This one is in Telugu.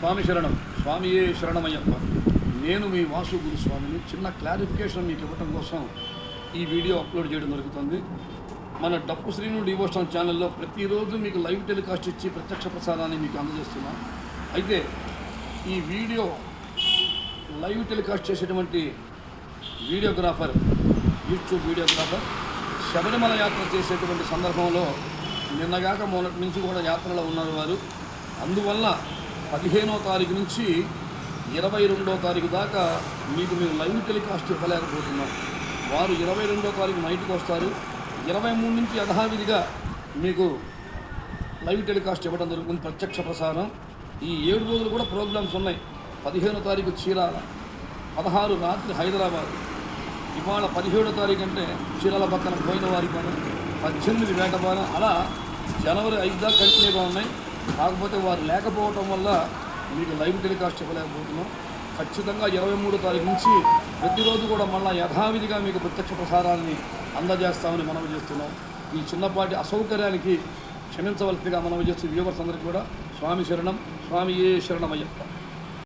స్వామి శరణం. స్వామియే శరణమయ్యప్ప. నేను మీ వాసు గురుస్వామిని. చిన్న క్లారిఫికేషన్ మీకు ఇవ్వటం కోసం ఈ వీడియో అప్లోడ్ చేయడం జరుగుతుంది. మన డప్పు శ్రీను డివోషనల్ ఛానల్లో ప్రతిరోజు మీకు లైవ్ టెలికాస్ట్ ఇచ్చి ప్రత్యక్ష ప్రసారాన్ని మీకు అందజేస్తున్నాం. అయితే ఈ వీడియో లైవ్ టెలికాస్ట్ చేసేటువంటి వీడియోగ్రాఫర్, యూట్యూబ్ వీడియోగ్రాఫర్ శబరిమల యాత్ర చేసేటువంటి సందర్భంలో నిన్నగాక మొన్నటి నుంచి కూడా యాత్రలో ఉన్నారు వారు. అందువల్ల 15వ తారీఖు నుంచి 22వ తారీఖు దాకా మీకు మేము లైవ్ టెలికాస్ట్ ఇవ్వలేకపోతున్నాం. వారు 22వ తారీఖు నైట్కి వస్తారు. 23 నుంచి యథావిధిగా మీకు లైవ్ టెలికాస్ట్ ఇవ్వడం జరుగుతుంది, ప్రత్యక్ష ప్రసారం. ఈ 7 రోజులు కూడా ప్రోగ్రామ్స్ ఉన్నాయి. 15వ తారీఖు చీరాల, 16 రాత్రి హైదరాబాద్, ఇవాళ 17వ తారీఖు అంటే చీరాల పక్కన పోయిన వారి పని, 18 వేటపాలెం, అలా జనవరి 5 దాకా కంటిన్యూగా ఉన్నాయి. కాకపోతే వారు లేకపోవటం వల్ల మీకు లైవ్ టెలికాస్ట్ ఇవ్వలేకపోతున్నాం. ఖచ్చితంగా 23వ తారీఖు నుంచి ప్రతిరోజు కూడా మళ్ళీ యథావిధిగా మీకు ప్రత్యక్ష ప్రసారాన్ని అందజేస్తామని మనవి చేస్తున్నాం. ఈ చిన్నపాటి అసౌకర్యానికి క్షమించవలసిందిగా మనవి చేస్తూ వ్యూవర్స్ అందరికీ కూడా స్వామి శరణం. స్వామియే శరణమయ్యప్ప.